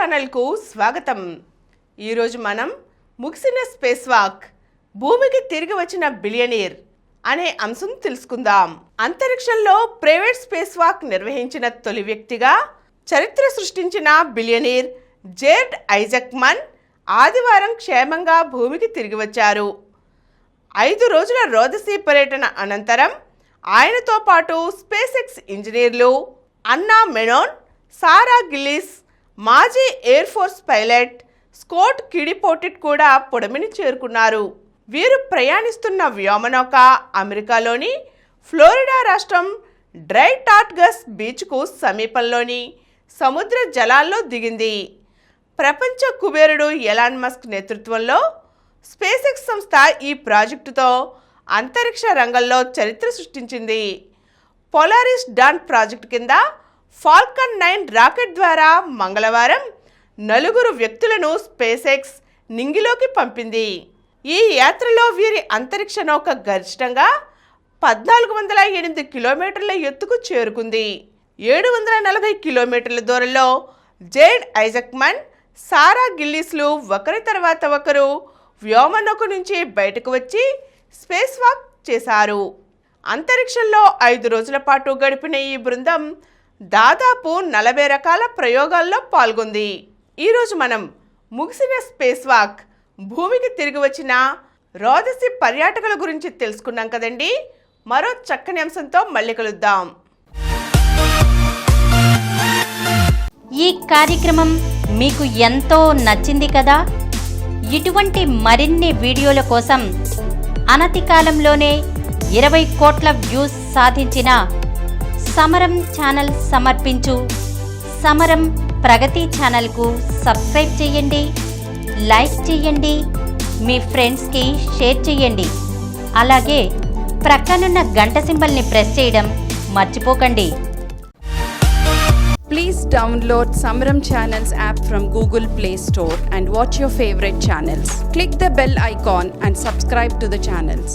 ఛానల్కు స్వాగతం. ఈరోజు మనం ముగిసిన స్పేస్ వాక్ భూమికి తిరిగి వచ్చిన బిలియనీర్ అనే అంశం తెలుసుకుందాం. అంతరిక్షంలో ప్రైవేట్ స్పేస్ వాక్ నిర్వహించిన తొలి వ్యక్తిగా చరిత్ర సృష్టించిన బిలియనీర్ జేర్డ్ ఐజాక్మన్ ఆదివారం క్షేమంగా భూమికి తిరిగి వచ్చారు. 5 రోజుల రోదసీ పర్యటన అనంతరం ఆయనతో పాటు స్పేస్ ఎక్స్ ఇంజనీర్లు అన్నా మెనోన్, సారా గిల్లిస్, మాజీ ఎయిర్ ఫోర్స్ పైలట్ స్కోట్ కిడిపోటిట్ కూడా పొడమిని చేరుకున్నారు. వీరు ప్రయాణిస్తున్న వ్యోమనౌక అమెరికాలోని ఫ్లోరిడా రాష్ట్రం డ్రై టార్టగస్ బీచ్కు సమీపంలోని సముద్ర జలాల్లో దిగింది. ప్రపంచ కుబేరుడు ఎలాన్ మస్క్ నేతృత్వంలో స్పేస్ ఎక్స్ సంస్థ ఈ ప్రాజెక్టుతో అంతరిక్ష రంగంలో చరిత్ర సృష్టించింది. పోలారిస్ డాన్ ప్రాజెక్టు కింద ఫాల్కన్ 9 రాకెట్ ద్వారా మంగళవారం 4 వ్యక్తులను స్పేస్ ఎక్స్ నింగిలోకి పంపింది. ఈ యాత్రలో వీరి అంతరిక్ష నౌక గరిష్టంగా 1408 కిలోమీటర్ల ఎత్తుకు చేరుకుంది. 740 కిలోమీటర్ల దూరంలో జేర్డ్ ఐజాక్మన్, సారా గిల్లిస్లు ఒకరి తర్వాత ఒకరు వ్యోమనౌక నుంచి బయటకు వచ్చి స్పేస్ వాక్ చేశారు. అంతరిక్షంలో 5 రోజుల పాటు గడిపిన ఈ బృందం దాదాపు 40 రకాల ప్రయోగాల్లో పాల్గొంది. ఈరోజు మనం ముగిసిన స్పేస్ వాక్ భూమికి తిరిగి వచ్చిన రోదసీ పర్యాటకుల గురించి తెలుసుకున్నాం కదండి. మరో చక్కని అంశంతో మళ్ళీ కలుద్దాం. ఈ కార్యక్రమం మీకు ఎంతో నచ్చింది కదా. ఇటువంటి మరిన్ని వీడియోల కోసం అనతి కాలంలోనే 20 కోట్ల వ్యూస్ సాధించిన సమరం ఛానల్ సమర్పించు సమరం ప్రగతి ఛానల్కు సబ్స్క్రైబ్ చేయండి, లైక్ చేయండి, మీ ఫ్రెండ్స్కి షేర్ చేయండి. అలాగే ప్రక్కనున్న గంట సింబల్ని ప్రెస్ చేయడం మర్చిపోకండి. Please download Samaram Channels app from Google Play Store and watch your favorite channels. Click the bell icon and subscribe to the channels.